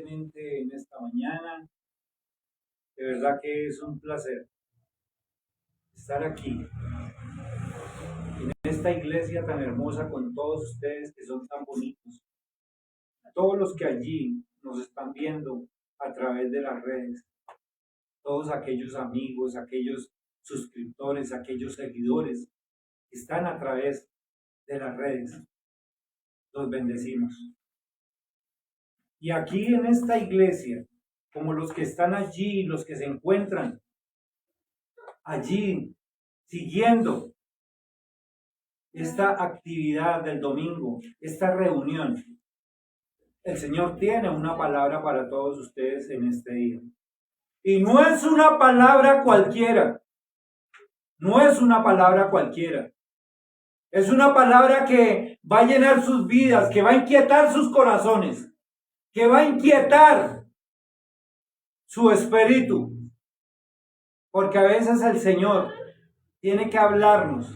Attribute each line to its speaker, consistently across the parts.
Speaker 1: En esta mañana. De verdad que es un placer estar aquí, en esta iglesia tan hermosa con todos ustedes que son tan bonitos. A todos los que allí nos están viendo a través de las redes, todos aquellos amigos, aquellos suscriptores, aquellos seguidores que están a través de las redes, los bendecimos. Y aquí en esta iglesia, como los que están allí, los que se encuentran allí siguiendo esta actividad del domingo, esta reunión, el Señor tiene una palabra para todos ustedes en este día. Y no es una palabra cualquiera, no es una palabra cualquiera. Es una palabra que va a llenar sus vidas, que va a inquietar sus corazones, que va a inquietar su espíritu. Porque a veces el Señor tiene que hablarnos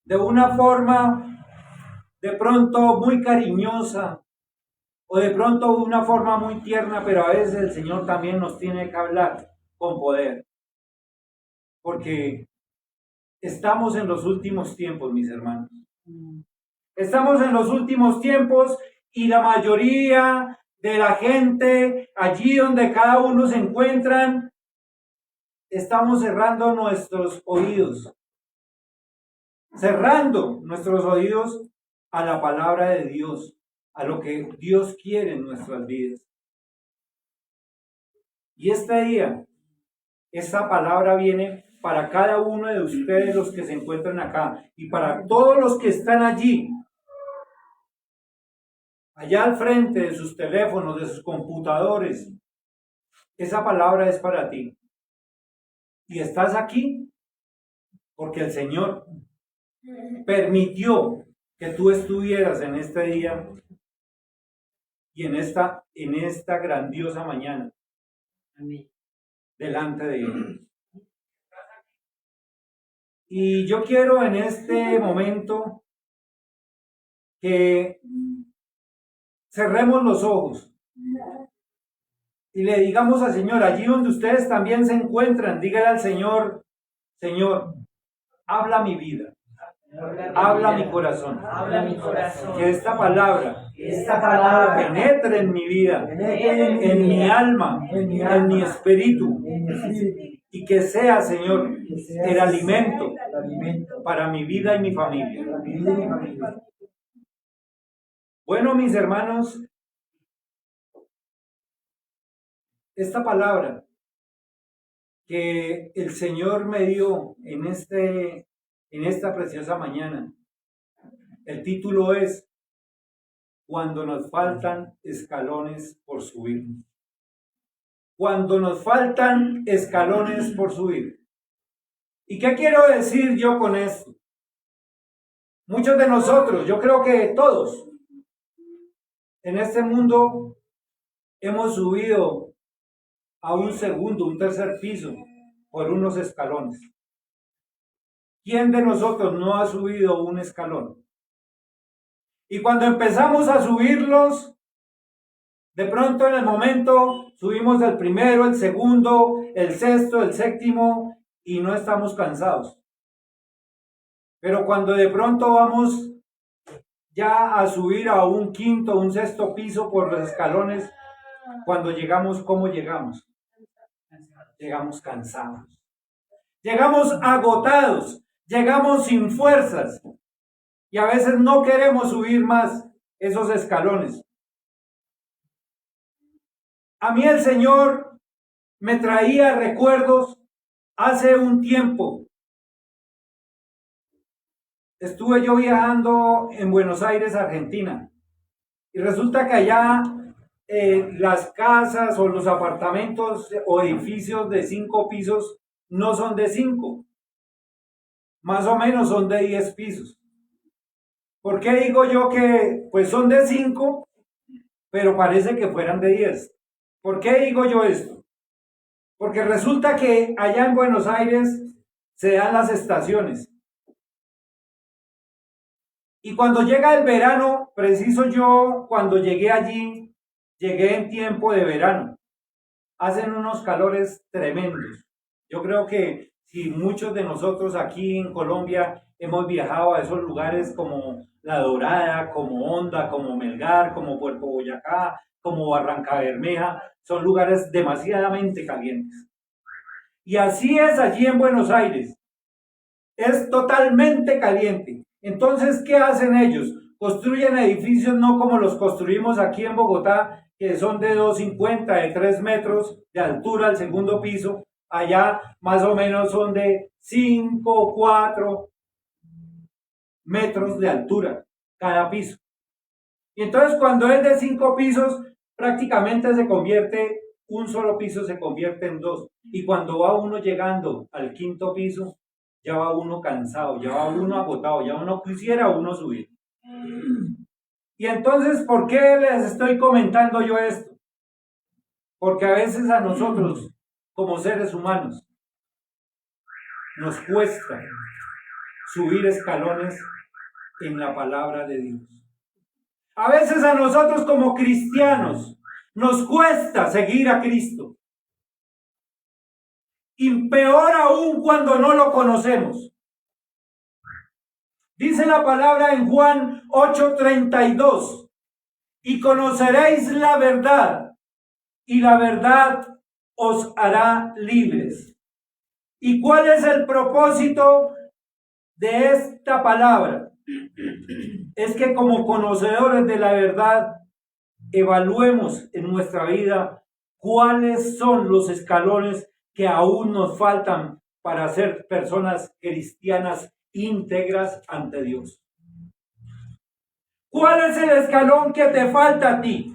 Speaker 1: de una forma de pronto muy cariñosa o de pronto una forma muy tierna, pero a veces el Señor también nos tiene que hablar con poder. Porque estamos en los últimos tiempos, mis hermanos. Estamos en los últimos tiempos y la mayoría de la gente, allí donde cada uno se encuentran, estamos cerrando nuestros oídos a la palabra de Dios, a lo que Dios quiere en nuestras vidas. Y este día, esta palabra viene para cada uno de ustedes los que se encuentran acá y para todos los que están allí, allá al frente de sus teléfonos, de sus computadores. Esa palabra es para ti. Y estás aquí porque el Señor permitió que tú estuvieras en este día y en esta grandiosa mañana. Amén. Delante de Él. Y yo quiero en este momento que cerremos los ojos y le digamos al Señor, allí donde ustedes también se encuentran, dígale al Señor, Señor, habla mi vida. Habla mi corazón. Que esta palabra penetre en mi vida, en mi alma, en mi espíritu. Y que sea, Señor, el alimento para mi vida y mi familia. Bueno, mis hermanos, esta palabra que el Señor me dio en esta preciosa mañana, el título es Cuando nos faltan escalones por subir. Cuando nos faltan escalones por subir. ¿Y qué quiero decir yo con esto? Muchos de nosotros, yo creo que todos, en este mundo hemos subido a un segundo, un tercer piso por unos escalones. ¿Quién de nosotros no ha subido un escalón? Y cuando empezamos a subirlos, de pronto en el momento subimos el primero, el segundo, el sexto, el séptimo y no estamos cansados. Pero cuando de pronto vamos ya a subir a un quinto, un sexto piso por los escalones, cuando llegamos, ¿cómo llegamos? Llegamos cansados. Llegamos agotados, llegamos sin fuerzas y a veces no queremos subir más esos escalones. A mí el Señor me traía recuerdos hace un tiempo. Estuve yo viajando en Buenos Aires, Argentina, y resulta que allá las casas o los apartamentos o edificios de 5 pisos no son de 5, más o menos son de 10 pisos. ¿Por qué digo yo que pues son de 5, pero parece que fueran de 10? ¿Por qué digo yo esto? Porque resulta que allá en Buenos Aires se dan las estaciones. Y cuando llega el verano, preciso yo, cuando llegué allí, Llegué en tiempo de verano. Hacen unos calores tremendos. Yo creo que si muchos de nosotros aquí en Colombia hemos viajado a esos lugares como La Dorada, como Honda, como Melgar, como Puerto Boyacá, como Barranca Bermeja, son lugares demasiadamente calientes. Y así es allí en Buenos Aires. Es totalmente caliente. Entonces, ¿qué hacen ellos? Construyen edificios no como los construimos aquí en Bogotá, que son de 2,50, de 3 metros de altura al segundo piso. Allá más o menos son de 5, 4 metros de altura cada piso. Y entonces cuando es de 5 pisos, prácticamente se convierte, un solo piso se convierte en dos. Y cuando va uno llegando al quinto piso, ya va uno cansado, ya va uno agotado, ya uno quisiera uno subir. Y entonces, ¿por qué les estoy comentando yo esto? Porque a veces a nosotros, como seres humanos, nos cuesta subir escalones en la palabra de Dios. A veces a nosotros como cristianos nos cuesta seguir a Cristo. Y peor aún cuando no lo conocemos. Dice la palabra en Juan 8:32, y conoceréis la verdad, y la verdad os hará libres. ¿Y cuál es el propósito de esta palabra? Es que como conocedores de la verdad, evaluemos en nuestra vida cuáles son los escalones que aún nos faltan para ser personas cristianas íntegras ante Dios. ¿Cuál es el escalón que te falta a ti?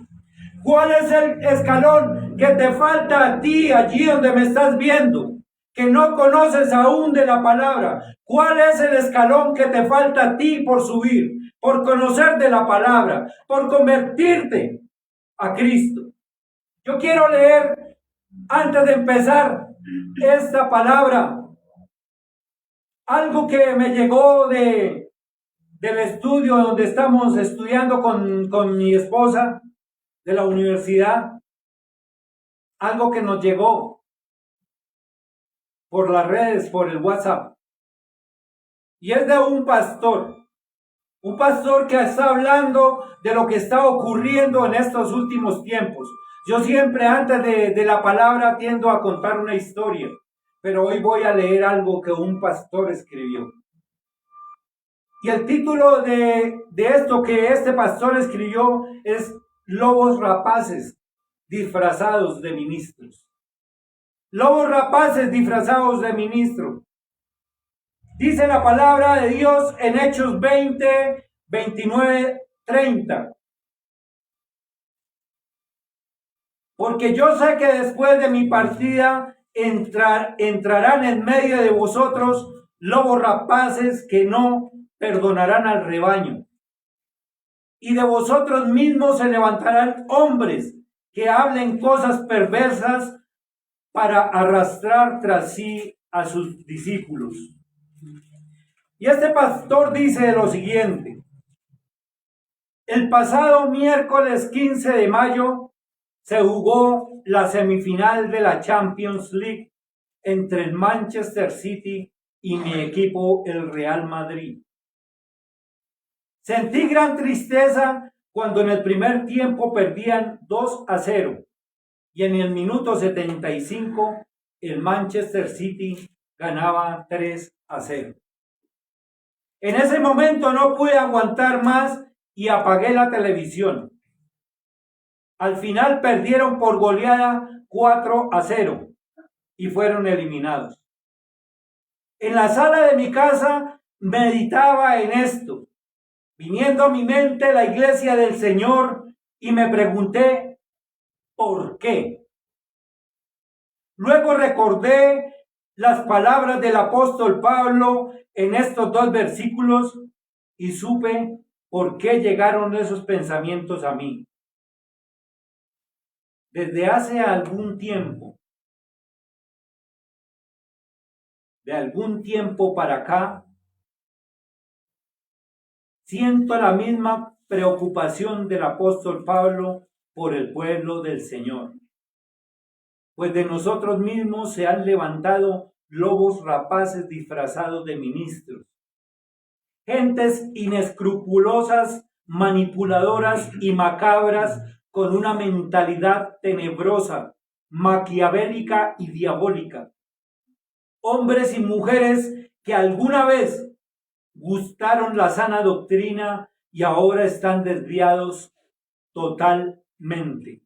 Speaker 1: ¿Cuál es el escalón que te falta a ti allí donde me estás viendo? Que no conoces aún de la palabra. ¿Cuál es el escalón que te falta a ti por subir? Por conocer de la palabra, por convertirte a Cristo. Yo quiero leer, antes de empezar esta palabra, algo que me llegó del estudio donde estamos estudiando con mi esposa de la universidad, algo que nos llegó por las redes, por el WhatsApp, y es de un pastor que está hablando de lo que está ocurriendo en estos últimos tiempos. Yo siempre antes de la palabra tiendo a contar una historia, pero hoy voy a leer algo que un pastor escribió. Y el título de esto que este pastor escribió es Lobos rapaces disfrazados de ministros. Lobos rapaces disfrazados de ministros. Dice la palabra de Dios en Hechos 20, 29, 30. Porque yo sé que después de mi partida entrarán en medio de vosotros lobos rapaces que no perdonarán al rebaño. Y de vosotros mismos se levantarán hombres que hablen cosas perversas para arrastrar tras sí a sus discípulos. Y este pastor dice lo siguiente: el pasado miércoles 15 de mayo se jugó la semifinal de la Champions League entre el Manchester City y mi equipo, el Real Madrid. Sentí gran tristeza cuando en el primer tiempo perdían 2-0 y en el minuto 75 el Manchester City ganaba 3-0. En ese momento no pude aguantar más y apagué la televisión. Al final perdieron por goleada 4-0 y fueron eliminados. En la sala de mi casa meditaba en esto, viniendo a mi mente la iglesia del Señor, y me pregunté, ¿por qué? Luego recordé las palabras del apóstol Pablo en estos 2 versículos y supe por qué llegaron esos pensamientos a mí. Desde hace algún tiempo, de algún tiempo para acá, siento la misma preocupación del apóstol Pablo por el pueblo del Señor. Pues de nosotros mismos se han levantado lobos rapaces disfrazados de ministros, gentes inescrupulosas, manipuladoras y macabras con una mentalidad tenebrosa, maquiavélica y diabólica. Hombres y mujeres que alguna vez gustaron la sana doctrina y ahora están desviados totalmente.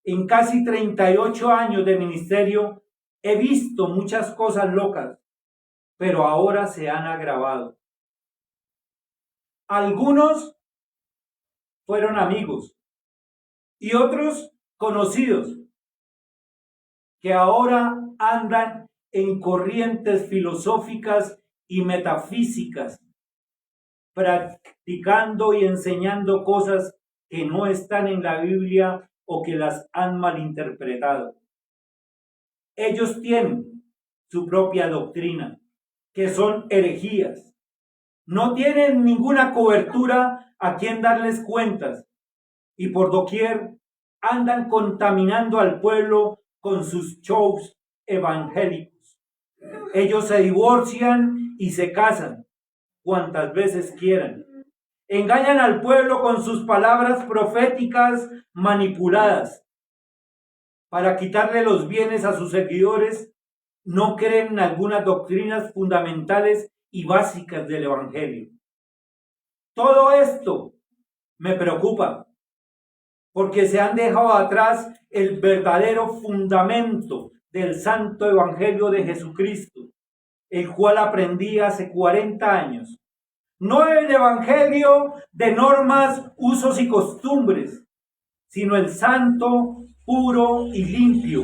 Speaker 1: En casi 38 años de ministerio he visto muchas cosas locas, pero ahora se han agravado. Algunos fueron amigos y otros conocidos que ahora andan en corrientes filosóficas y metafísicas, practicando y enseñando cosas que no están en la Biblia o que las han malinterpretado. Ellos tienen su propia doctrina, que son herejías. No tienen ninguna cobertura a quien darles cuentas y por doquier andan contaminando al pueblo con sus shows evangélicos. Ellos se divorcian y se casan cuantas veces quieran. Engañan al pueblo con sus palabras proféticas manipuladas. Para quitarle los bienes a sus seguidores, no creen en algunas doctrinas fundamentales y básicas del Evangelio. Todo esto me preocupa, porque se han dejado atrás el verdadero fundamento del Santo Evangelio de Jesucristo, el cual aprendí hace 40 años. No el Evangelio de normas, usos y costumbres, sino el santo, puro y limpio.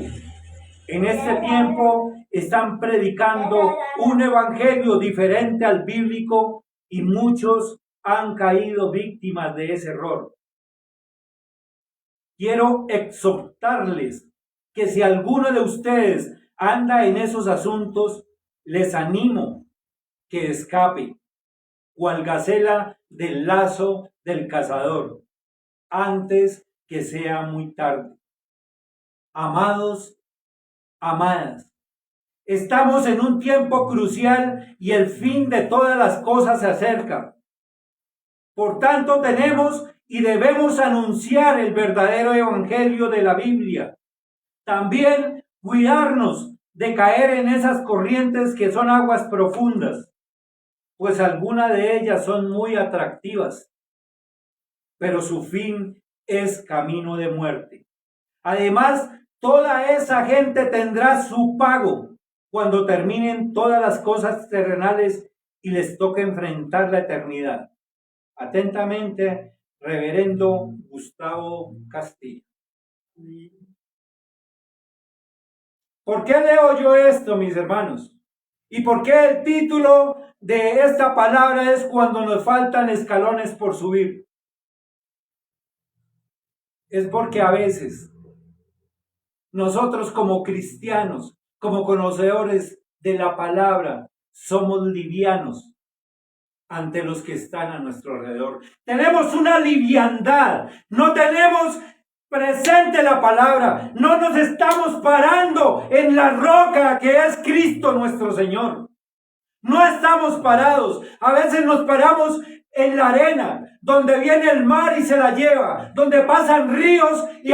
Speaker 1: En este tiempo están predicando un evangelio diferente al bíblico y muchos han caído víctimas de ese error. Quiero exhortarles que si alguno de ustedes anda en esos asuntos, les animo que escape, cual gacela del lazo del cazador, antes que sea muy tarde. Amados, amadas, estamos en un tiempo crucial y el fin de todas las cosas se acerca. Por tanto, tenemos y debemos anunciar el verdadero evangelio de la Biblia. También cuidarnos de caer en esas corrientes que son aguas profundas, pues algunas de ellas son muy atractivas, pero su fin es camino de muerte. Además, toda esa gente tendrá su pago cuando terminen todas las cosas terrenales y les toque enfrentar la eternidad. Atentamente, Reverendo Gustavo Castillo. ¿Por qué leo yo esto, mis hermanos? ¿Y por qué el título de esta palabra es cuando nos faltan escalones por subir? Es porque a veces nosotros como cristianos, como conocedores de la palabra, somos livianos ante los que están a nuestro alrededor. Tenemos una liviandad, no tenemos presente la palabra, no nos estamos parando en la roca que es Cristo nuestro Señor. No estamos parados, a veces nos paramos en la arena, donde viene el mar y se la lleva, donde pasan ríos y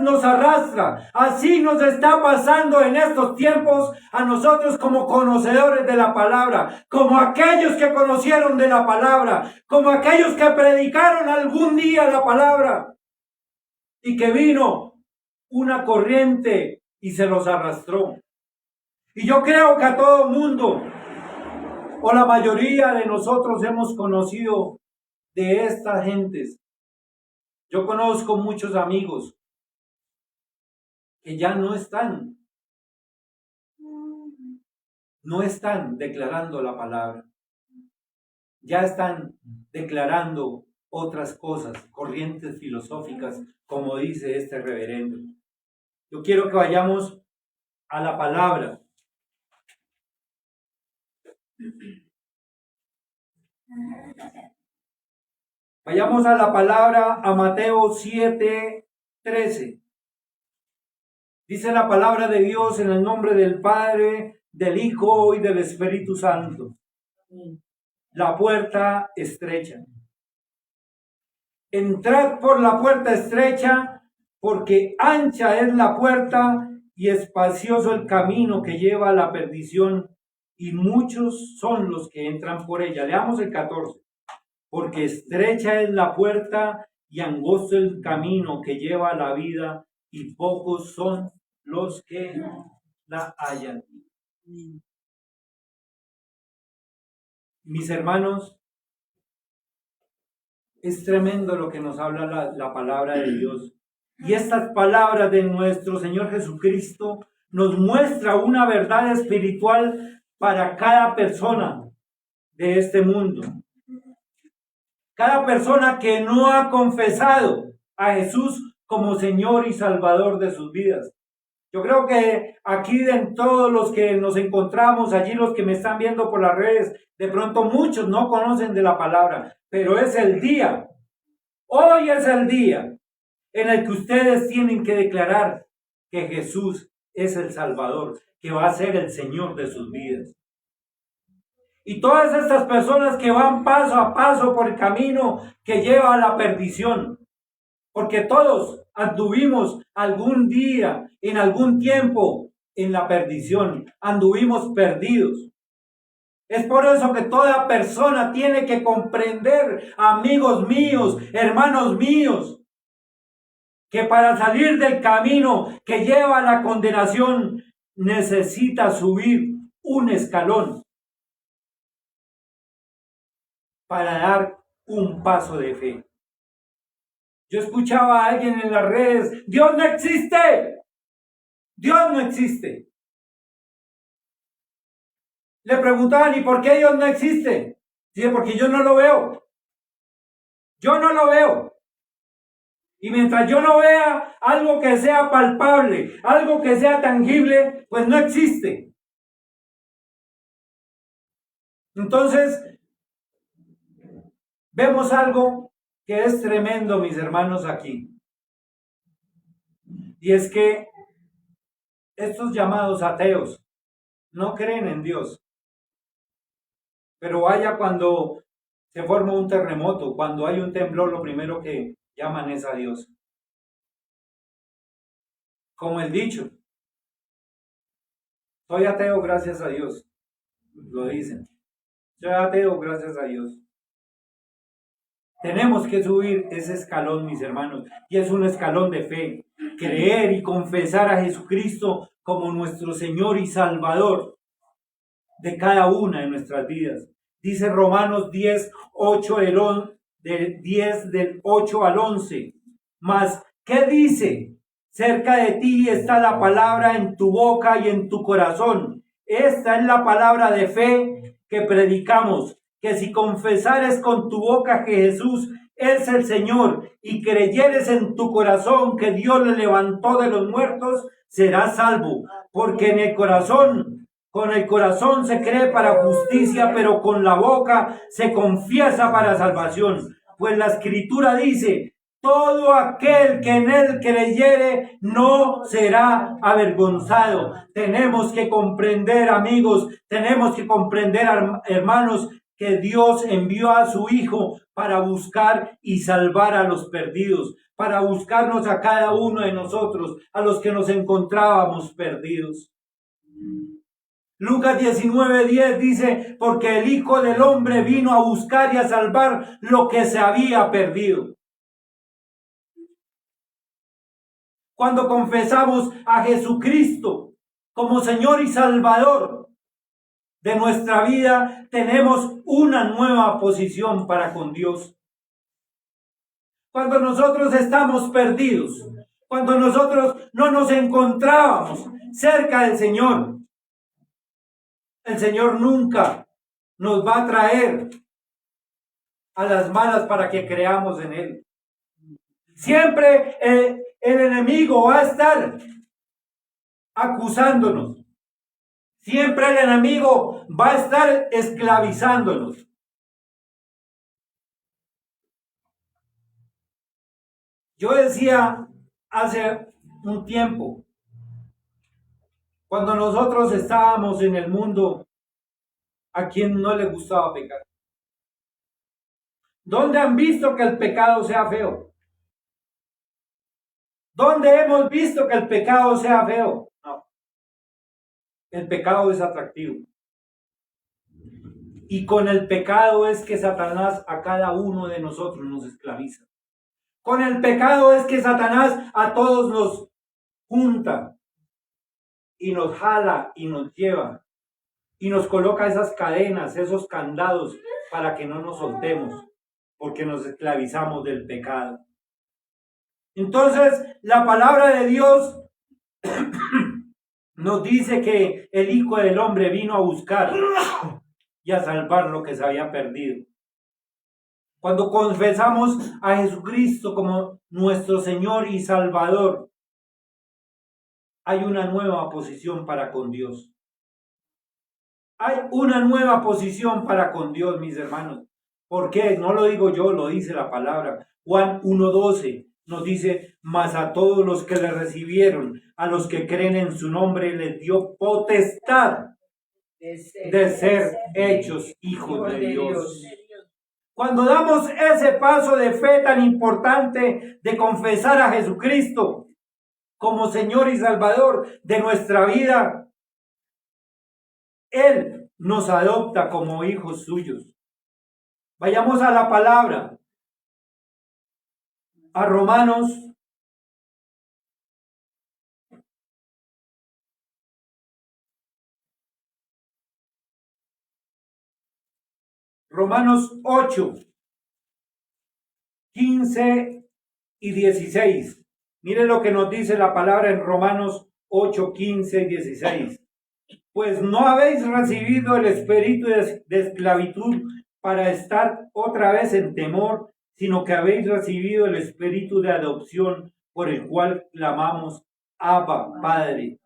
Speaker 1: nos arrastra. Así nos está pasando en estos tiempos a nosotros como conocedores de la palabra, como aquellos que conocieron de la palabra, como aquellos que predicaron algún día la palabra y que vino una corriente y se los arrastró. Y yo creo que a todo mundo, o la mayoría de nosotros, hemos conocido de estas gentes. Yo conozco muchos amigos que ya no están declarando la palabra, ya están declarando otras cosas, corrientes filosóficas, como dice este reverendo. Yo quiero que vayamos a la palabra. Vayamos a la palabra, a Mateo 7, 13. Dice la palabra de Dios en el nombre del Padre, del Hijo y del Espíritu Santo. La puerta estrecha. Entrad por la puerta estrecha, porque ancha es la puerta y espacioso el camino que lleva a la perdición, y muchos son los que entran por ella. Leamos el 14. Porque estrecha es la puerta y angosto el camino que lleva a la vida, y pocos son los que la hallan. Mis hermanos, es tremendo lo que nos habla la palabra de Dios. Y estas palabras de nuestro Señor Jesucristo nos muestra una verdad espiritual para cada persona de este mundo. Cada persona que no ha confesado a Jesús como Señor y Salvador de sus vidas. Yo creo que aquí de todos los que nos encontramos, allí los que me están viendo por las redes, de pronto muchos no conocen de la palabra, pero es el día, hoy es el día en el que ustedes tienen que declarar que Jesús es el Salvador, que va a ser el Señor de sus vidas. Y todas estas personas que van paso a paso por el camino que lleva a la perdición, porque todos anduvimos algún día, en algún tiempo, en la perdición, anduvimos perdidos. Es por eso que toda persona tiene que comprender, amigos míos, hermanos míos, que para salir del camino que lleva a la condenación, necesita subir un escalón para dar un paso de fe. Yo escuchaba a alguien en las redes, Dios no existe, Dios no existe. Le preguntaban, ¿y por qué Dios no existe? Dice, porque yo no lo veo. Yo no lo veo. Y mientras yo no vea algo que sea palpable, algo que sea tangible, pues no existe. Entonces, vemos algo que es tremendo, mis hermanos, aquí. Y es que estos llamados ateos no creen en Dios. Pero vaya cuando se forma un terremoto, cuando hay un temblor, lo primero que llaman es a Dios. Como el dicho, soy ateo gracias a Dios. Lo dicen. Soy ateo gracias a Dios. Tenemos que subir ese escalón, mis hermanos, y es un escalón de fe. Creer y confesar a Jesucristo como nuestro Señor y Salvador de cada una de nuestras vidas. Dice Romanos 10, 8, del 8 al 11. Mas, ¿qué dice? Cerca de ti está la palabra en tu boca y en tu corazón. Esta es la palabra de fe que predicamos, que si confesares con tu boca que Jesús es el Señor y creyeres en tu corazón que Dios le levantó de los muertos, serás salvo. Porque con el corazón se cree para justicia, pero con la boca se confiesa para salvación. Pues la Escritura dice, todo aquel que en él creyere no será avergonzado. Tenemos que comprender, amigos, tenemos que comprender, hermanos, que Dios envió a su Hijo para buscar y salvar a los perdidos, para buscarnos a cada uno de nosotros, a los que nos encontrábamos perdidos. Lucas 19:10 dice, porque el Hijo del Hombre vino a buscar y a salvar lo que se había perdido. Cuando confesamos a Jesucristo como Señor y Salvador de nuestra vida, tenemos una nueva posición para con Dios. Cuando nosotros estamos perdidos, cuando nosotros no nos encontrábamos cerca del Señor, el Señor nunca nos va a traer a las malas para que creamos en Él. Siempre el enemigo va a estar acusándonos. Siempre el enemigo va a estar esclavizándonos. Yo decía hace un tiempo, cuando nosotros estábamos en el mundo, ¿a quien no le gustaba pecar? ¿Dónde han visto que el pecado sea feo? ¿Dónde hemos visto que el pecado sea feo? No, el pecado es atractivo. Y con el pecado es que Satanás a cada uno de nosotros nos esclaviza. Con el pecado es que Satanás a todos nos junta y nos jala y nos lleva y nos coloca esas cadenas, esos candados para que no nos soltemos, porque nos esclavizamos del pecado. Entonces, la palabra de Dios nos dice que el Hijo del Hombre vino a buscar y a salvar lo que se había perdido. Cuando confesamos a Jesucristo como nuestro Señor y Salvador, hay una nueva posición para con Dios. Hay una nueva posición para con Dios, mis hermanos. ¿Por qué? No lo digo yo, lo dice la palabra. Juan 1:12 nos dice, mas a todos los que le recibieron, a los que creen en su nombre, les dio potestad de ser hechos hijos de Dios. Cuando damos ese paso de fe tan importante de confesar a Jesucristo como Señor y Salvador de nuestra vida, Él nos adopta como hijos suyos. Vayamos a la palabra, a Romanos 8, 15 y 16. Mire lo que nos dice la palabra en Romanos 8, 15 y 16. Pues no habéis recibido el espíritu de esclavitud para estar otra vez en temor, sino que habéis recibido el espíritu de adopción por el cual clamamos, Abba, Padre.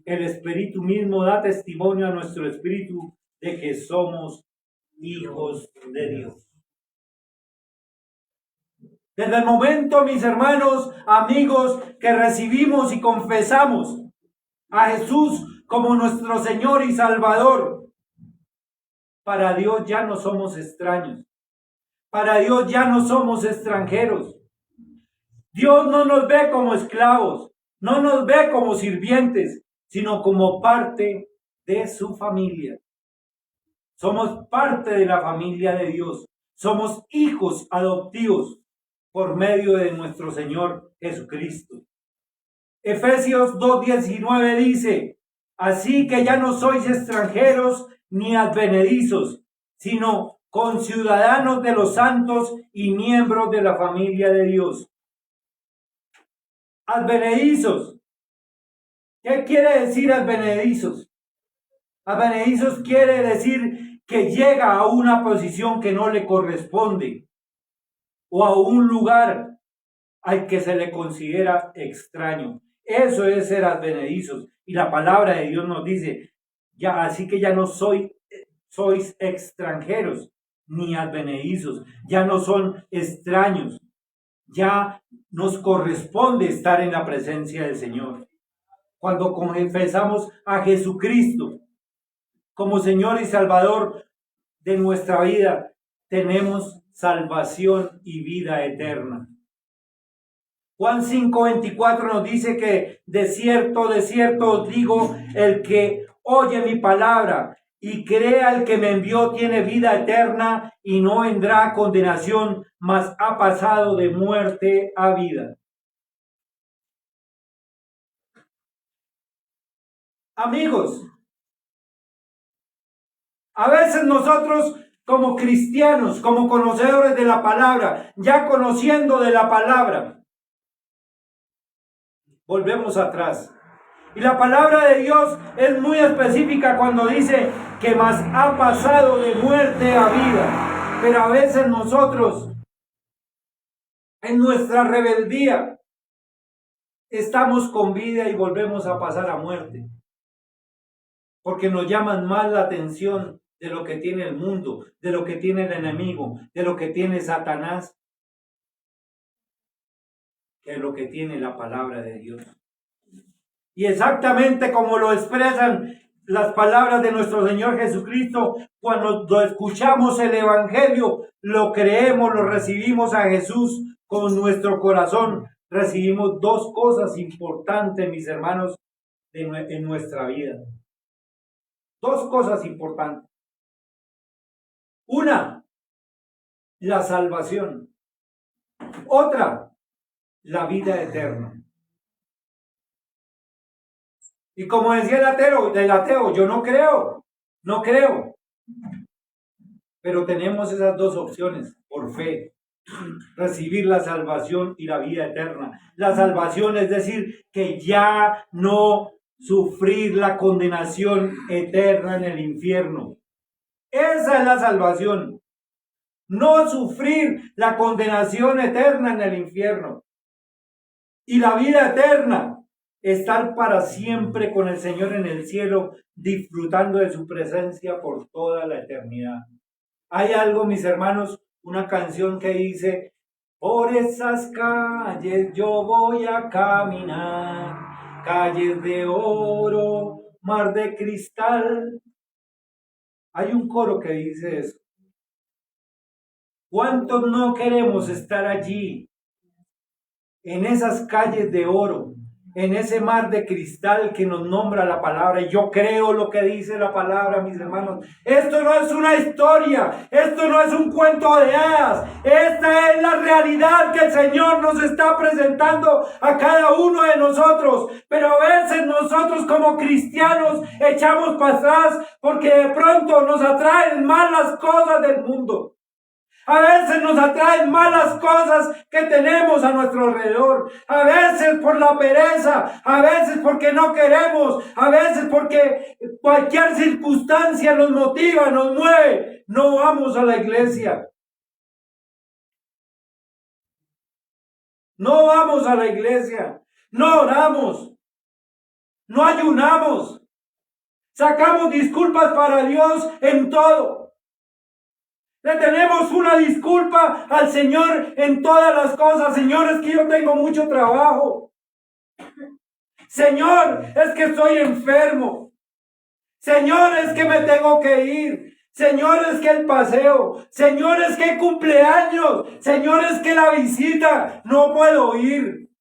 Speaker 1: El espíritu mismo da testimonio a nuestro espíritu de que somos hijos de Dios. Desde el momento, mis hermanos, amigos, que recibimos y confesamos a Jesús como nuestro Señor y Salvador, para Dios ya no somos extraños. Para Dios ya no somos extranjeros. Dios no nos ve como esclavos, no nos ve como sirvientes, sino como parte de su familia. Somos parte de la familia de Dios. Somos hijos adoptivos por medio de nuestro Señor Jesucristo. Efesios 2:19 dice, así que ya no sois extranjeros ni advenedizos, sino conciudadanos de los santos y miembros de la familia de Dios. Advenedizos. ¿Qué quiere decir advenedizos? Advenedizos quiere decir que llega a una posición que no le corresponde o a un lugar al que se le considera extraño. Eso es ser advenedizos. Y la palabra de Dios nos dice, ya, así que ya no sois extranjeros ni advenedizos, ya no son extraños, ya nos corresponde estar en la presencia del Señor. Cuando confesamos a Jesucristo como Señor y Salvador de nuestra vida, tenemos salvación y vida eterna. Juan 5:24 nos dice que de cierto os digo, el que oye mi palabra y cree al que me envió tiene vida eterna y no vendrá a condenación, mas ha pasado de muerte a vida. Amigos, a veces nosotros como cristianos, como conocedores de la palabra, ya conociendo de la palabra, volvemos atrás. Y la palabra de Dios es muy específica cuando dice que más ha pasado de muerte a vida. Pero a veces nosotros, en nuestra rebeldía, estamos con vida y volvemos a pasar a muerte. Porque nos llaman más la atención de lo que tiene el mundo, de lo que tiene el enemigo, de lo que tiene Satanás. que lo que tiene la palabra de Dios. Y exactamente como lo expresan las palabras de nuestro Señor Jesucristo, cuando escuchamos el Evangelio, lo creemos, lo recibimos a Jesús con nuestro corazón, recibimos dos cosas importantes, mis hermanos, en nuestra vida. Dos cosas importantes. Una, la salvación. Otra, la vida eterna. Y como decía el ateo, yo no creo. Pero tenemos esas dos opciones por fe. Recibir la salvación y la vida eterna. La salvación es decir, que ya no sufrir la condenación eterna en el infierno. Esa es la salvación. No sufrir la condenación eterna en el infierno. Y la vida eterna, estar para siempre con el Señor en el cielo, disfrutando de su presencia por toda la eternidad. Hay algo, mis hermanos, una canción que dice: por esas calles yo voy a caminar, calles de oro, mar de cristal. Hay un coro que dice eso. ¿Cuántos no queremos estar allí, en esas calles de oro, en ese mar de cristal que nos nombra la palabra? Y yo creo lo que dice la palabra, mis hermanos. Esto no es una historia, esto no es un cuento de hadas, esta es la realidad que el Señor nos está presentando a cada uno de nosotros. Pero a veces nosotros como cristianos echamos para atrás porque de pronto nos atraen más las cosas del mundo. A veces nos atraen malas cosas que tenemos a nuestro alrededor. A veces por la pereza, a veces porque no queremos, a veces porque cualquier circunstancia nos motiva, nos mueve. No vamos a la iglesia. No vamos a la iglesia. No oramos. No ayunamos. Sacamos disculpas para Dios en todo. Le tenemos una disculpa al Señor en todas las cosas. Señor, es que yo tengo mucho trabajo. Señor, es que estoy enfermo. Señor, es que me tengo que ir. Señor, es que el paseo. Señor, es que cumpleaños. Señor, es que la visita. No puedo ir.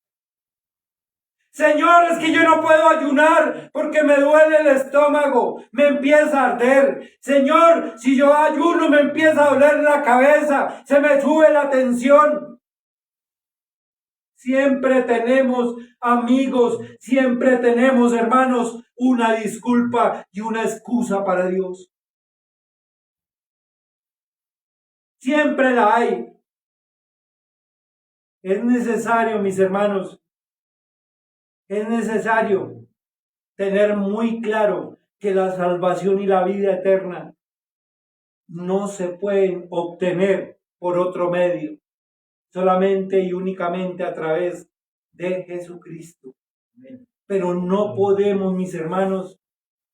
Speaker 1: Señor, es que yo no puedo ayunar porque me duele el estómago, me empieza a arder. Señor, si yo ayuno me empieza a doler la cabeza, se me sube la tensión. Siempre tenemos amigos, siempre tenemos, hermanos, una disculpa y una excusa para Dios. Siempre la hay. Es necesario, mis hermanos, es necesario tener muy claro que la salvación y la vida eterna no se pueden obtener por otro medio, solamente y únicamente a través de Jesucristo. Pero no podemos, mis hermanos,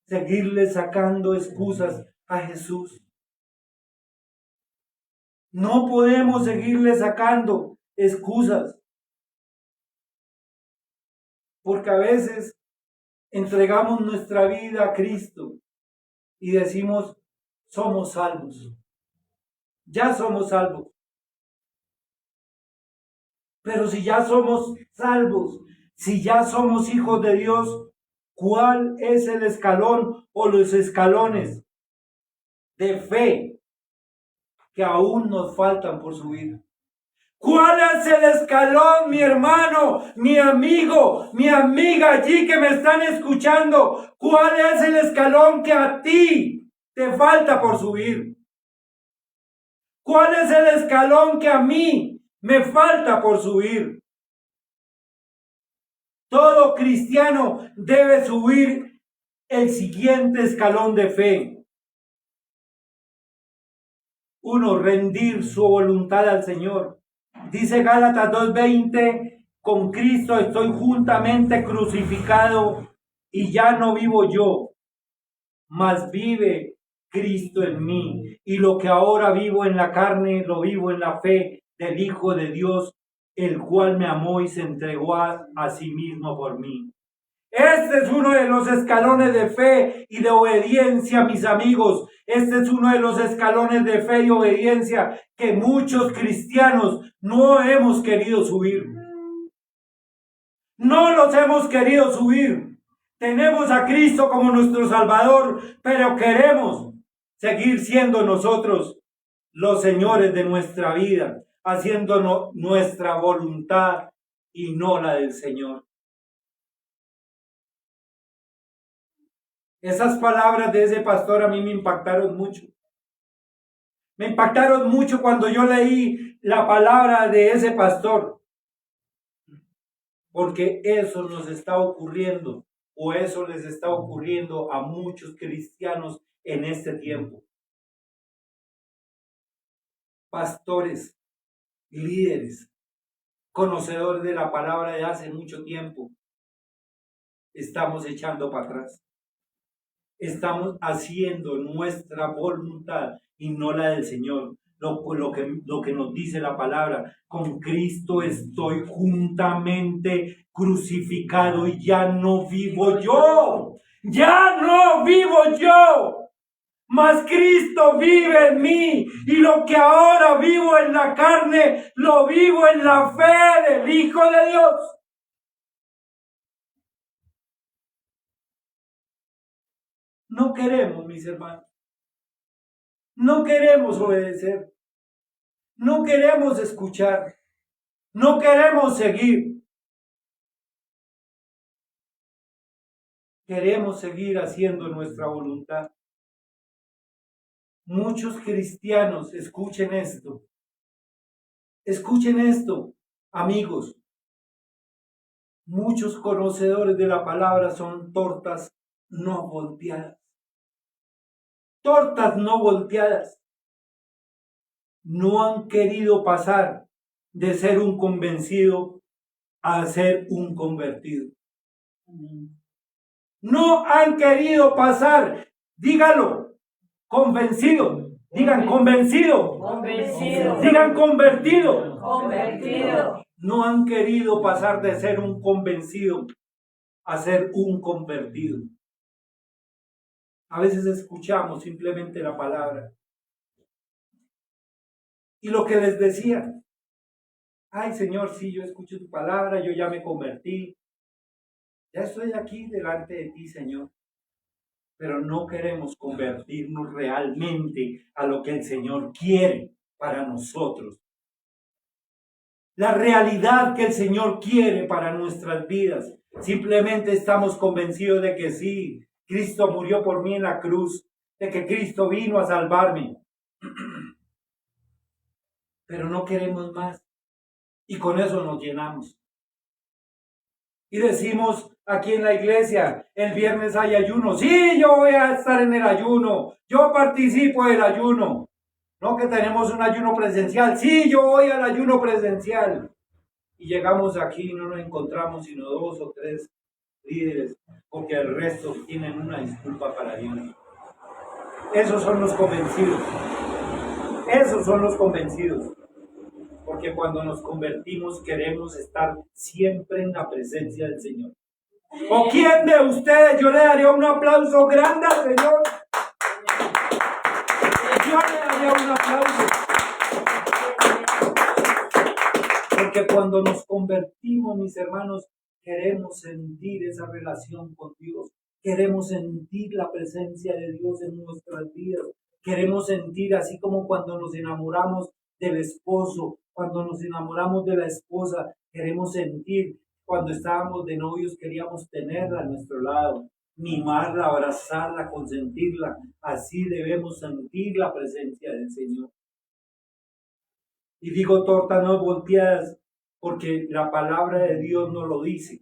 Speaker 1: seguirle sacando excusas a Jesús. No podemos seguirle sacando excusas. Porque a veces entregamos nuestra vida a Cristo y decimos, somos salvos. Ya somos salvos. Pero si ya somos salvos, si ya somos hijos de Dios, ¿cuál es el escalón o los escalones de fe que aún nos faltan por subir? ¿Cuál es el escalón, mi hermano, mi amigo, mi amiga allí que me están escuchando? ¿Cuál es el escalón que a ti te falta por subir? ¿Cuál es el escalón que a mí me falta por subir? Todo cristiano debe subir el siguiente escalón de fe. 1. Rendir su voluntad al Señor. Dice Gálatas 2:20, con Cristo estoy juntamente crucificado y ya no vivo yo, mas vive Cristo en mí. Y lo que ahora vivo en la carne, lo vivo en la fe del Hijo de Dios, el cual me amó y se entregó a sí mismo por mí. Este es uno de los escalones de fe y de obediencia, mis amigos. Este es uno de los escalones de fe y obediencia que muchos cristianos no hemos querido subir. No los hemos querido subir. Tenemos a Cristo como nuestro Salvador, pero queremos seguir siendo nosotros los señores de nuestra vida, haciendo nuestra voluntad y no la del Señor. Esas palabras de ese pastor a mí me impactaron mucho. Me impactaron mucho cuando yo leí la palabra de ese pastor. Porque eso nos está ocurriendo, o eso les está ocurriendo a muchos cristianos en este tiempo. Pastores, líderes, conocedores de la palabra de hace mucho tiempo, estamos echando para atrás. Estamos haciendo nuestra voluntad y no la del Señor. Lo que nos dice la palabra: con Cristo estoy juntamente crucificado y ya no vivo yo. Ya no vivo yo, mas Cristo vive en mí, y lo que ahora vivo en la carne, lo vivo en la fe del Hijo de Dios. No queremos, mis hermanos. No queremos obedecer. No queremos escuchar. No queremos seguir. Queremos seguir haciendo nuestra voluntad. Muchos cristianos, escuchen esto. Escuchen esto, amigos. Muchos conocedores de la palabra son tortas no volteadas. Tortas no volteadas. No han querido pasar de ser un convencido a ser un convertido. No han querido pasar, dígalo, convencido. Digan convencido.
Speaker 2: Convencido.
Speaker 1: Digan convertido.
Speaker 2: Convertido.
Speaker 1: No han querido pasar de ser un convencido a ser un convertido. A veces escuchamos simplemente la palabra. Y lo que les decía: ay, Señor, sí, yo escucho tu palabra, yo ya me convertí. Ya estoy aquí delante de ti, Señor. Pero no queremos convertirnos realmente a lo que el Señor quiere para nosotros. La realidad que el Señor quiere para nuestras vidas. Simplemente estamos convencidos de que sí, Cristo murió por mí en la cruz, de que Cristo vino a salvarme. Pero no queremos más. Y con eso nos llenamos. Y decimos aquí en la iglesia: el viernes hay ayuno. Sí, yo voy a estar en el ayuno. Yo participo del ayuno. No que tenemos un ayuno presencial. Sí, yo voy al ayuno presencial. Y llegamos aquí y no nos encontramos sino 2 o 3 líderes, porque el resto tienen una disculpa para Dios. Esos son los convencidos. Esos son los convencidos. Porque cuando nos convertimos queremos estar siempre en la presencia del Señor. ¿O quién de ustedes? Yo le daría un aplauso grande al Señor. Yo le daría un aplauso. Porque cuando nos convertimos, mis hermanos, queremos sentir esa relación con Dios. Queremos sentir la presencia de Dios en nuestras vidas. Queremos sentir, así como cuando nos enamoramos del esposo, cuando nos enamoramos de la esposa, queremos sentir, cuando estábamos de novios, queríamos tenerla a nuestro lado, mimarla, abrazarla, consentirla. Así debemos sentir la presencia del Señor. Y digo tortas no volteadas porque la palabra de Dios no lo dice.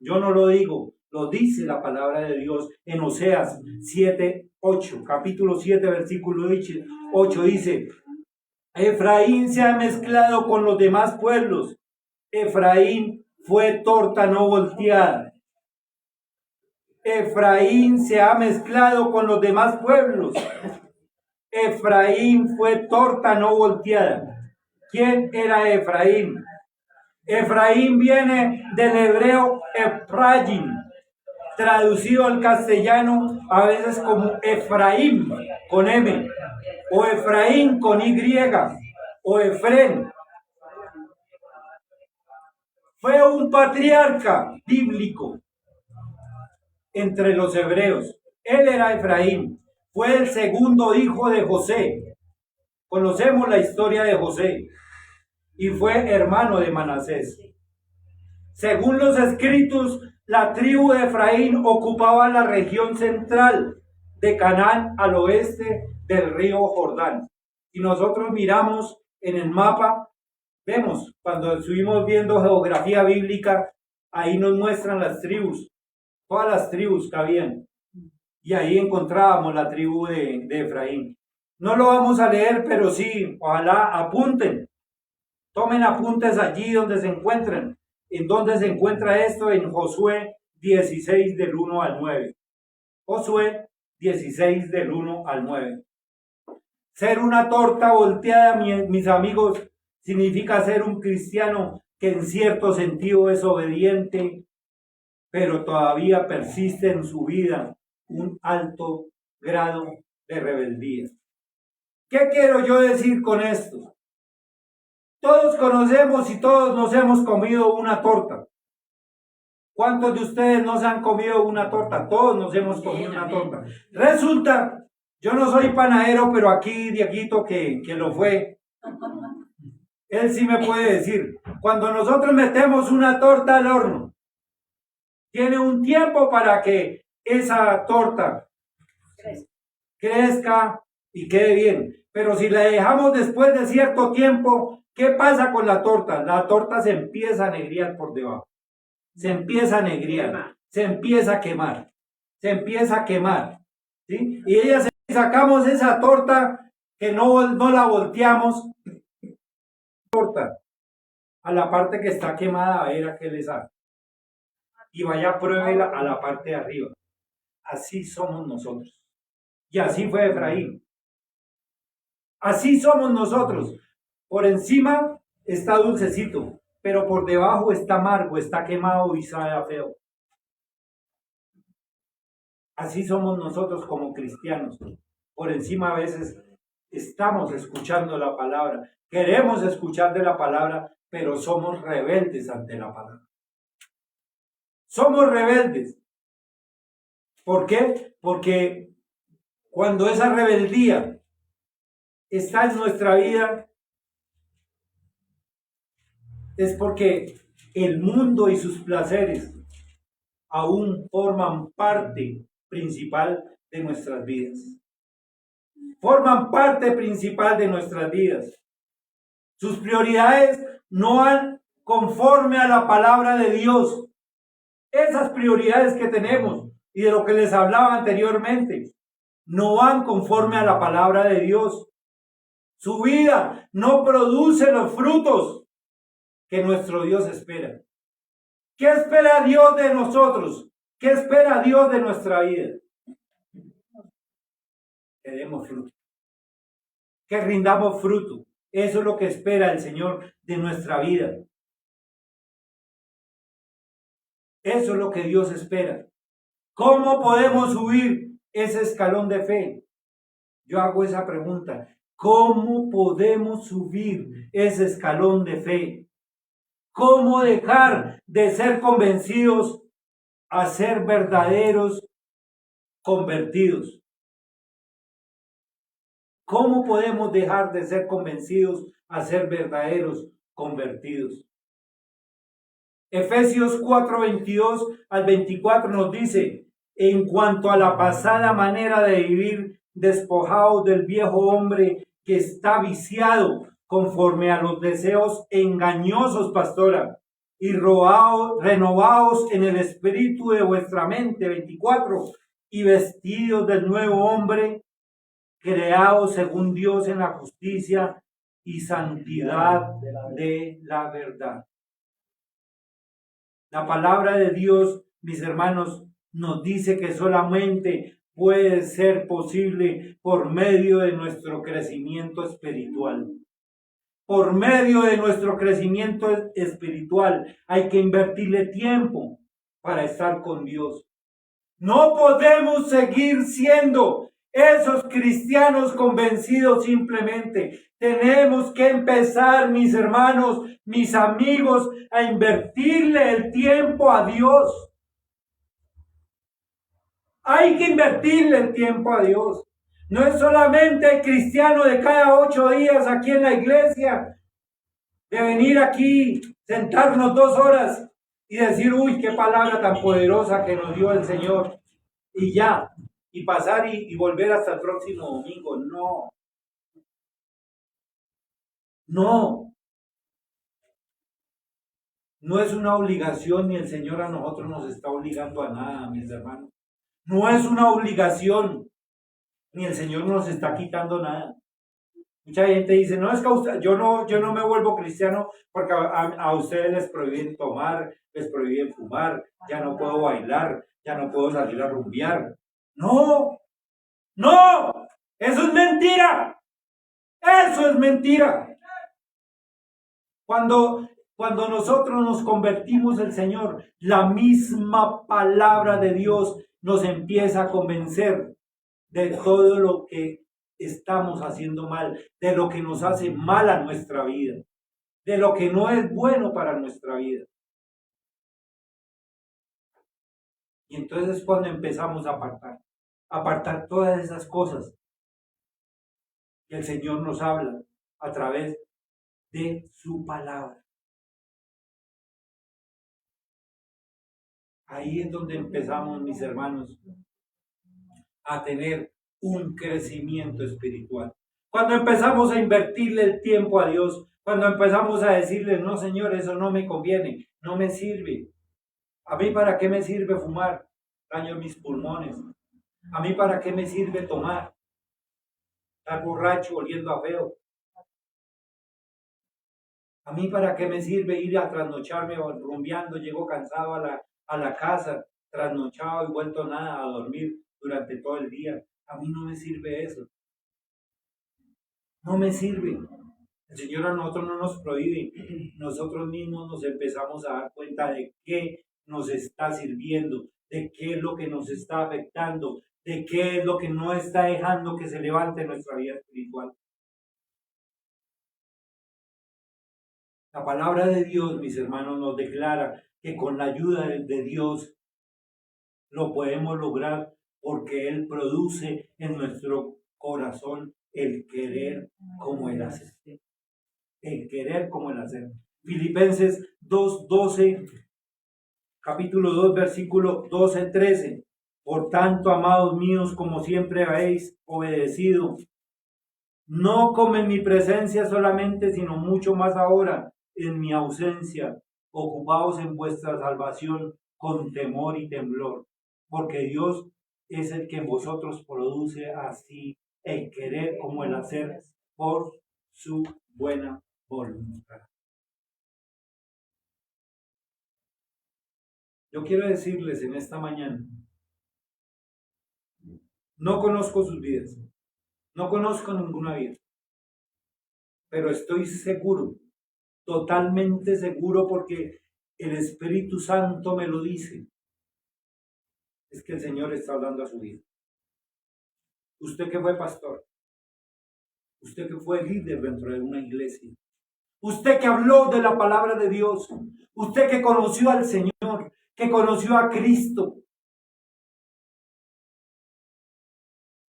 Speaker 1: Yo no lo digo, lo dice la palabra de Dios en Oseas 7:8, capítulo 7, versículo 8 dice: Efraín se ha mezclado con los demás pueblos. Efraín fue torta no volteada. Efraín se ha mezclado con los demás pueblos. Efraín fue torta no volteada. ¿Quién era Efraín? Efraín viene del hebreo Efraín, traducido al castellano a veces como Efraín con M, o Efraín con Y, o Efrén. Fue un patriarca bíblico entre los hebreos. Él era Efraín, fue el segundo hijo de José. Conocemos la historia de José y fue hermano de Manasés. Según los escritos, la tribu de Efraín ocupaba la región central de Canaán al oeste del río Jordán. Y nosotros miramos en el mapa, vemos, cuando estuvimos viendo geografía bíblica, ahí nos muestran las tribus, todas las tribus que habían. Y ahí encontrábamos la tribu de Efraín. No lo vamos a leer, pero sí, ojalá apunten. Tomen apuntes allí donde se encuentren. ¿En dónde se encuentra esto? En Josué 16 del 1 al 9. Josué 16 del 1 al 9. Ser una torta volteada, mis amigos, significa ser un cristiano que en cierto sentido es obediente, pero todavía persiste en su vida un alto grado de rebeldía. ¿Qué quiero yo decir con esto? Todos conocemos y todos nos hemos comido una torta. ¿Cuántos de ustedes no se han comido una torta? Todos nos hemos comido una torta. Resulta, yo no soy panadero, pero aquí Dieguito que lo fue, él sí me puede decir, cuando nosotros metemos una torta al horno, tiene un tiempo para que esa torta crezca y quede bien. Pero si la dejamos después de cierto tiempo, ¿qué pasa con la torta? La torta se empieza a negriar por debajo. Se empieza a negriar, se empieza a quemar, se empieza a quemar, ¿sí? Y sacamos esa torta que no la volteamos, torta, a la parte que está quemada, a ver a qué le sale. Y vaya, pruébela a la parte de arriba. Así somos nosotros. Y así fue Efraín. Así somos nosotros. Por encima está dulcecito, pero por debajo está amargo, está quemado y sabe feo. Así somos nosotros como cristianos. Por encima a veces estamos escuchando la palabra, queremos escuchar de la palabra, pero somos rebeldes ante la palabra. Somos rebeldes. ¿Por qué? Porque cuando esa rebeldía está en nuestra vida, es porque el mundo y sus placeres aún forman parte principal de nuestras vidas. Forman parte principal de nuestras vidas. Sus prioridades no van conforme a la palabra de Dios. Esas prioridades que tenemos y de lo que les hablaba anteriormente, no van conforme a la palabra de Dios. Su vida no produce los frutos que nuestro Dios espera. ¿Qué espera Dios de nosotros? ¿Qué espera Dios de nuestra vida? Que demos fruto. Que rindamos fruto. Eso es lo que espera el Señor de nuestra vida. Eso es lo que Dios espera. ¿Cómo podemos subir ese escalón de fe? Yo hago esa pregunta. ¿Cómo podemos subir ese escalón de fe? ¿Cómo dejar de ser convencidos a ser verdaderos convertidos? ¿Cómo podemos dejar de ser convencidos a ser verdaderos convertidos? Efesios 4:22 al 24 nos dice, en cuanto a la pasada manera de vivir, despojados del viejo hombre que está viciado conforme a los deseos engañosos, pastora, y renovados en el espíritu de vuestra mente, 24, y vestidos del nuevo hombre, creado según Dios en la justicia y santidad de la verdad. La palabra de Dios, mis hermanos, nos dice que solamente puede ser posible por medio de nuestro crecimiento espiritual. por medio de nuestro crecimiento espiritual. Hay que invertirle tiempo para estar con Dios. No podemos seguir siendo esos cristianos convencidos simplemente. Tenemos que empezar, mis hermanos, mis amigos, a invertirle el tiempo a Dios. Hay que invertirle el tiempo a Dios. No es solamente el cristiano de cada 8 días aquí en la iglesia, de venir aquí, sentarnos 2 horas y decir, uy, qué palabra tan poderosa que nos dio el Señor. Y ya, y pasar y volver hasta el próximo domingo. No. No. No es una obligación, ni el Señor a nosotros nos está obligando a nada, mis hermanos. No es una obligación, ni el Señor nos está quitando nada. Mucha gente dice, no, es que yo no me vuelvo cristiano porque a ustedes les prohíben tomar, les prohíben fumar, ya no puedo bailar, ya no puedo salir a rumbear. No, no, eso es mentira. Eso es mentira. Cuando nosotros nos convertimos el Señor, la misma palabra de Dios nos empieza a convencer de todo lo que estamos haciendo mal, de lo que nos hace mal a nuestra vida, de lo que no es bueno para nuestra vida. Y entonces es cuando empezamos a apartar todas esas cosas que el Señor nos habla a través de su palabra. Ahí es donde empezamos, mis hermanos, a tener un crecimiento espiritual. Cuando empezamos a invertirle el tiempo a Dios, cuando empezamos a decirle, no, Señor, eso no me conviene, no me sirve. ¿A mí para qué me sirve fumar? Daño mis pulmones. ¿A mí para qué me sirve tomar? Estar borracho, oliendo a feo. ¿A mí para qué me sirve ir a trasnocharme rumbeando? Llego cansado a la casa, trasnochado y vuelto nada a dormir durante todo el día. A mí no me sirve eso. No me sirve. El Señor a nosotros no nos prohíbe. Nosotros mismos nos empezamos a dar cuenta de qué nos está sirviendo, de qué es lo que nos está afectando, de qué es lo que no está dejando que se levante nuestra vida espiritual. La palabra de Dios, mis hermanos, nos declara que con la ayuda de Dios lo podemos lograr porque Él produce en nuestro corazón el querer como el hacer. El querer como el hacer. Filipenses 2:12, capítulo 2, versículo 12-13. Por tanto, amados míos, como siempre habéis obedecido, no como en mi presencia solamente, sino mucho más ahora en mi ausencia, ocupaos en vuestra salvación con temor y temblor, porque Dios es el que en vosotros produce así el querer como el hacer por su buena voluntad. Yo quiero decirles en esta mañana, no conozco sus vidas, no conozco ninguna vida, pero estoy seguro, totalmente seguro, porque el Espíritu Santo me lo dice, es que el Señor está hablando a su vida. Usted que fue pastor, usted que fue líder dentro de una iglesia, usted que habló de la palabra de Dios, usted que conoció al Señor, que conoció a Cristo,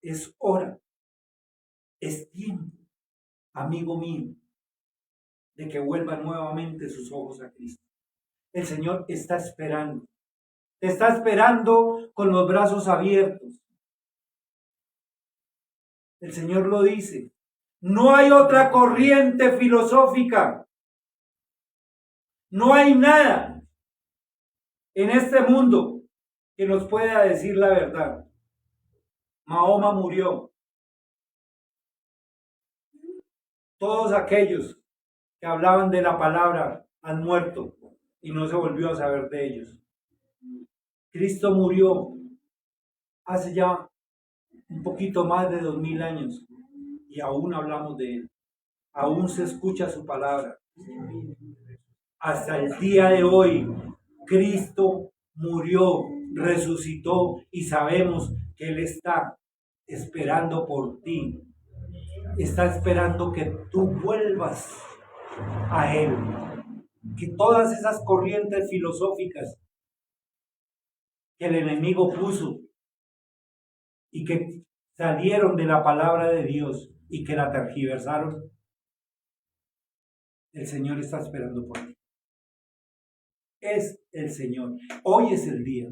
Speaker 1: es hora, es tiempo, amigo mío, de que vuelvan nuevamente sus ojos a Cristo. El Señor está esperando. Te está esperando con los brazos abiertos. El Señor lo dice. No hay otra corriente filosófica. No hay nada en este mundo que nos pueda decir la verdad. Mahoma murió. Todos aquellos que hablaban de la palabra han muerto y no se volvió a saber de ellos. Cristo murió hace ya un poquito más de 2000 años y aún hablamos de Él. aún se escucha su palabra. Hasta el día de hoy, Cristo murió, resucitó y sabemos que Él está esperando por ti. Está esperando que tú vuelvas a Él. Que todas esas corrientes filosóficas que el enemigo puso y que salieron de la palabra de Dios y que la tergiversaron, el Señor está esperando por ti. Es el Señor. Hoy es el día.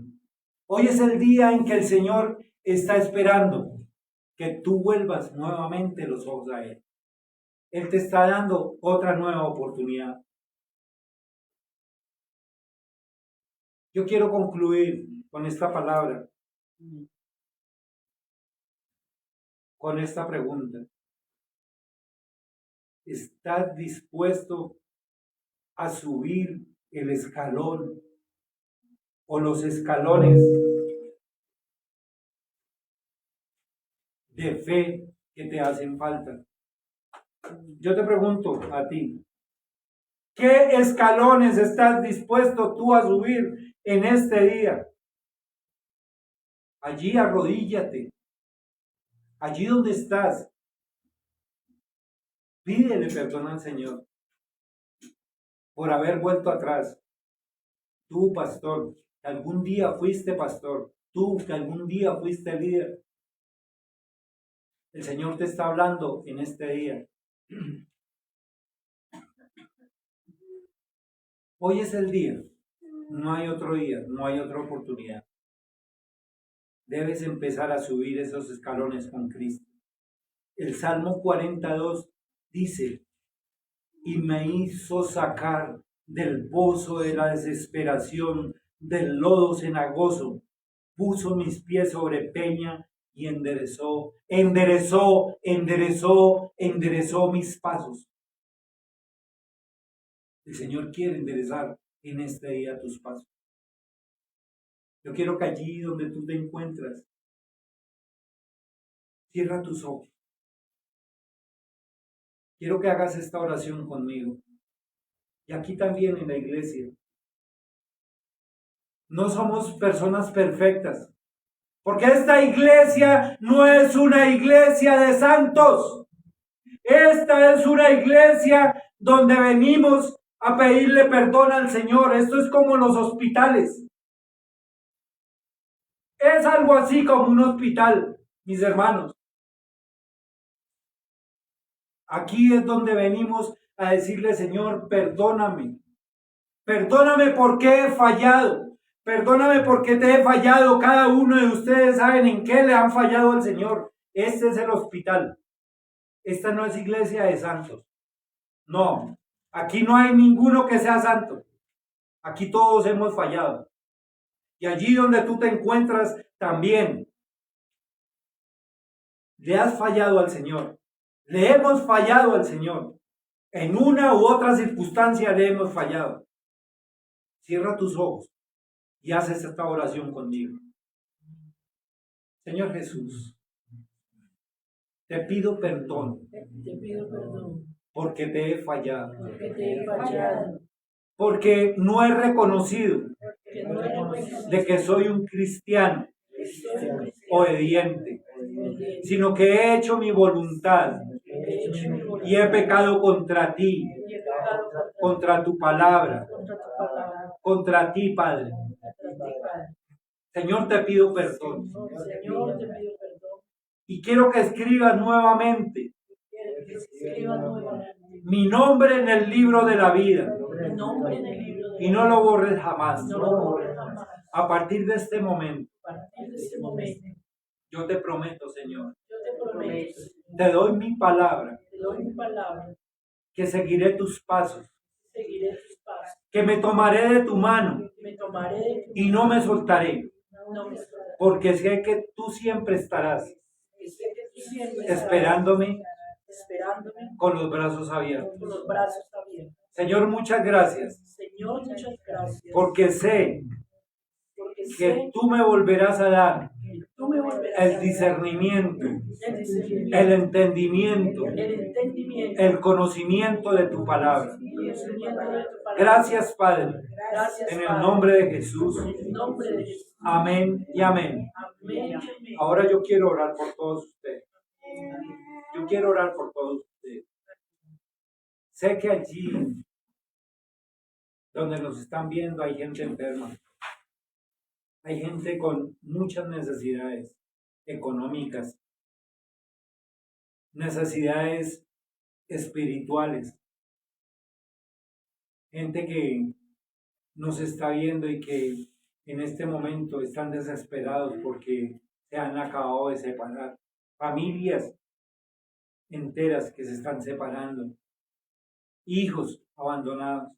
Speaker 1: Hoy es el día en que el Señor está esperando que tú vuelvas nuevamente los ojos a Él. Él te está dando otra nueva oportunidad. Yo quiero concluir con esta palabra, con esta pregunta. ¿Estás dispuesto a subir el escalón o los escalones de fe que te hacen falta? Yo te pregunto a ti, ¿qué escalones estás dispuesto tú a subir en este día? Allí arrodíllate, allí donde estás, pídele perdón al Señor por haber vuelto atrás. Tú, pastor, que algún día fuiste pastor, tú que algún día fuiste líder, el Señor te está hablando en este día. Hoy es el día, no hay otro día, no hay otra oportunidad. Debes empezar a subir esos escalones con Cristo. El Salmo 42 dice, y me hizo sacar del pozo de la desesperación, del lodo cenagoso, puso mis pies sobre peña y enderezó mis pasos. El Señor quiere enderezar en este día tus pasos. Yo quiero que allí donde tú te encuentras, cierra tus ojos. Quiero que hagas esta oración conmigo. Y aquí también en la iglesia. No somos personas perfectas. Porque esta iglesia no es una iglesia de santos. Esta es una iglesia donde venimos a pedirle perdón al Señor. Esto es como los hospitales. Es algo así como un hospital, mis hermanos. Aquí es donde venimos a decirle, Señor, perdóname. Perdóname porque he fallado. Perdóname porque te he fallado. Cada uno de ustedes saben en qué le han fallado al Señor. Este es el hospital. Esta no es iglesia de santos. No, aquí no hay ninguno que sea santo. Aquí todos hemos fallado. Y allí donde tú te encuentras también le has fallado al Señor. Le hemos fallado al Señor. En una u otra circunstancia le hemos fallado. Cierra tus ojos y haz esta oración conmigo. Señor Jesús, te pido perdón. Porque te he fallado. Porque no he reconocido de que soy un cristiano obediente, sino que he hecho mi voluntad y he pecado contra ti, contra tu palabra, contra ti, Padre. Señor, te pido perdón. Y quiero que escribas nuevamente mi nombre en el libro de la vida. Y no lo borres jamás. A partir de este momento, yo te prometo, Señor, te doy mi palabra, que seguiré tus pasos, que me tomaré de tu mano y no me soltaré, porque sé que tú siempre estarás esperándome con los brazos abiertos. Señor, muchas gracias, porque sé que tú me volverás a dar el discernimiento,
Speaker 2: el discernimiento,
Speaker 1: el entendimiento,
Speaker 2: el entendimiento,
Speaker 1: el conocimiento de tu palabra.
Speaker 2: el conocimiento de tu palabra.
Speaker 1: Gracias, Padre,
Speaker 2: Gracias,
Speaker 1: en el
Speaker 2: Padre.
Speaker 1: nombre de Jesús.
Speaker 2: En el nombre de Jesús.
Speaker 1: Amén y amén.
Speaker 2: Amén. Amén.
Speaker 1: Ahora yo quiero orar por todos ustedes. Yo quiero orar por todos ustedes. Sé que allí donde nos están viendo hay gente enferma. Hay gente con muchas necesidades económicas, necesidades espirituales. Gente que nos está viendo y que en este momento están desesperados porque se han acabado de separar. Familias enteras que se están separando. Hijos abandonados.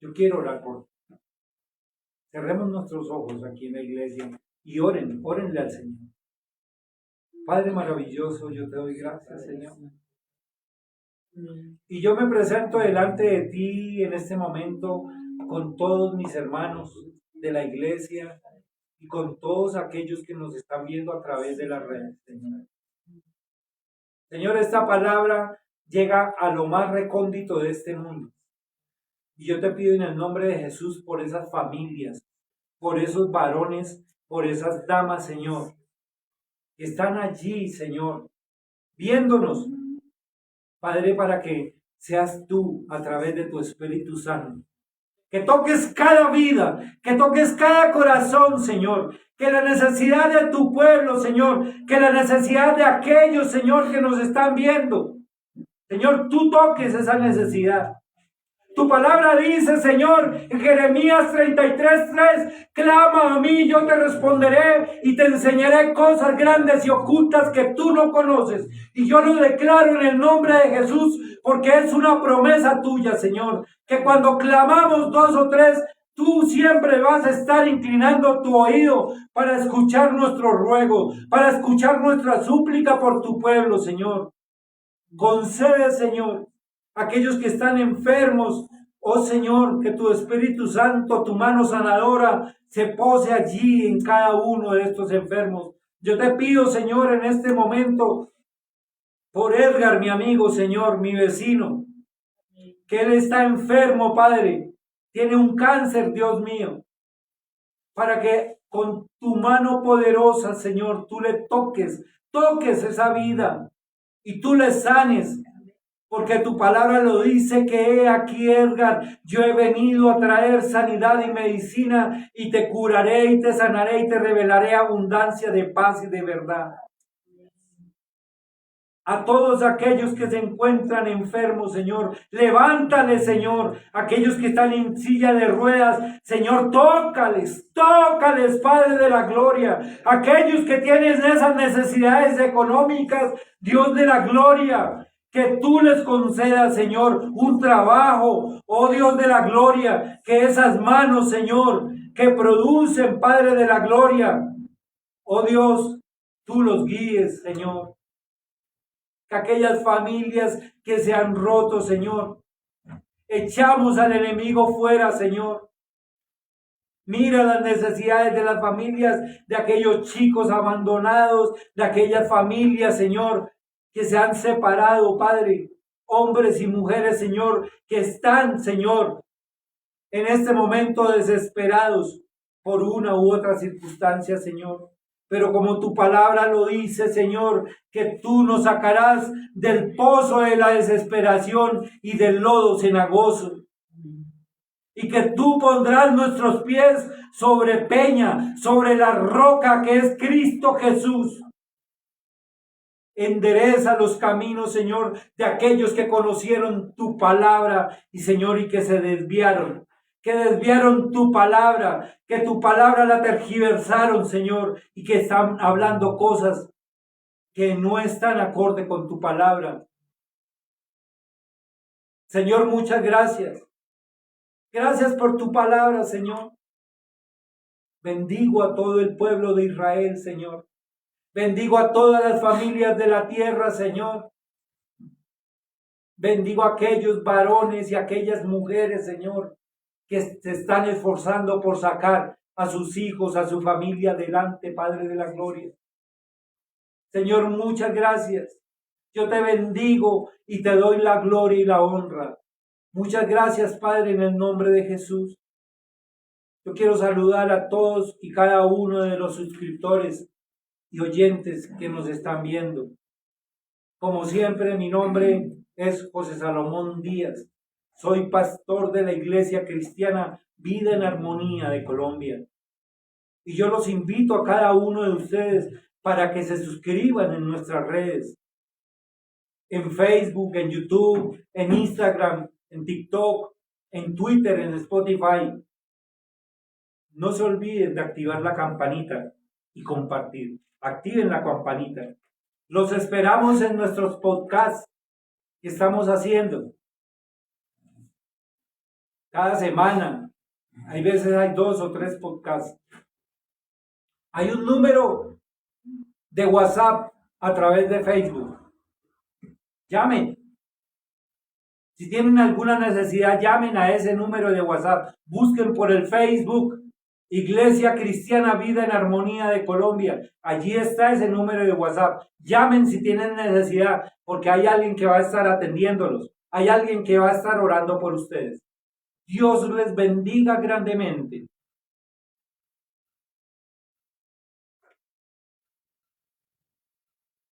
Speaker 1: Yo quiero orar por ti. Cerremos nuestros ojos aquí en la iglesia y órenle al Señor. Padre maravilloso, yo te doy gracias, Señor. Y yo me presento delante de ti en este momento con todos mis hermanos de la iglesia y con todos aquellos que nos están viendo a través de las redes, Señor. Señor, esta palabra llega a lo más recóndito de este mundo. Y yo te pido en el nombre de Jesús por esas familias, por esos varones, por esas damas, Señor, que están allí, Señor, viéndonos, Padre, para que seas tú a través de tu Espíritu Santo. Que toques cada vida, que toques cada corazón, Señor. Que la necesidad de tu pueblo, Señor, que la necesidad de aquellos, Señor, que nos están viendo, Señor, tú toques esa necesidad. Tu palabra dice, Señor, en Jeremías 33:3, clama a mí, yo te responderé y te enseñaré cosas grandes y ocultas que tú no conoces. Y yo lo declaro en el nombre de Jesús, porque es una promesa tuya, Señor, que cuando clamamos 2 o 3, tú siempre vas a estar inclinando tu oído para escuchar nuestro ruego, para escuchar nuestra súplica por tu pueblo, Señor. Concede, Señor, aquellos que están enfermos, oh Señor, que tu Espíritu Santo, tu mano sanadora, se pose allí en cada uno de estos enfermos. Yo te pido, Señor, en este momento, por Edgar, mi amigo, Señor, mi vecino, que él está enfermo, Padre, tiene un cáncer, Dios mío, para que con tu mano poderosa, Señor, tú le toques esa vida y tú le sanes. Porque tu palabra lo dice que he aquí, Edgar, yo he venido a traer sanidad y medicina y te curaré y te sanaré y te revelaré abundancia de paz y de verdad. A todos aquellos que se encuentran enfermos, Señor, levántales, Señor. Aquellos que están en silla de ruedas, Señor, tócales, Padre de la gloria. Aquellos que tienen esas necesidades económicas, Dios de la gloria, que tú les concedas, Señor, un trabajo, oh Dios de la gloria, que esas manos, Señor, que producen, Padre de la gloria, oh Dios, tú los guíes, Señor. Que aquellas familias que se han roto, Señor, echamos al enemigo fuera, Señor. Mira las necesidades de las familias, de aquellos chicos abandonados, de aquellas familias, Señor, que se han separado, Padre, hombres y mujeres, Señor, que están, Señor, en este momento desesperados por una u otra circunstancia, Señor. Pero como tu palabra lo dice, Señor, que tú nos sacarás del pozo de la desesperación y del lodo cenagoso. Y que tú pondrás nuestros pies sobre peña, sobre la roca que es Cristo Jesús. Endereza los caminos, Señor, de aquellos que conocieron tu palabra y, Señor, y que se desviaron. Que desviaron tu palabra, que tu palabra la tergiversaron, Señor, y que están hablando cosas que no están acorde con tu palabra. Señor, muchas gracias. Gracias por tu palabra, Señor. Bendigo a todo el pueblo de Israel, Señor. Bendigo a todas las familias de la tierra, Señor. Bendigo a aquellos varones y aquellas mujeres, Señor, que se están esforzando por sacar a sus hijos, a su familia delante, Padre de la gloria. Señor, muchas gracias. Yo te bendigo y te doy la gloria y la honra. Muchas gracias, Padre, en el nombre de Jesús. Yo quiero saludar a todos y cada uno de los suscriptores y oyentes que nos están viendo. Como siempre, mi nombre es José Salomón Díaz. Soy pastor de la Iglesia Cristiana Vida en Armonía de Colombia. Y yo los invito a cada uno de ustedes para que se suscriban en nuestras redes. En Facebook, en YouTube, en Instagram, en TikTok, en Twitter, en Spotify. No se olviden de activar la campanita y compartir. Activen la campanita. Los esperamos en nuestros podcasts que estamos haciendo. Cada semana. Hay veces hay 2 o 3 podcasts. Hay un número de WhatsApp a través de Facebook. Llamen. Si tienen alguna necesidad, llamen a ese número de WhatsApp. Busquen por el Facebook Iglesia Cristiana Vida en Armonía de Colombia. Allí está ese número de WhatsApp. Llamen si tienen necesidad, porque hay alguien que va a estar atendiéndolos. Hay alguien que va a estar orando por ustedes. Dios les bendiga grandemente.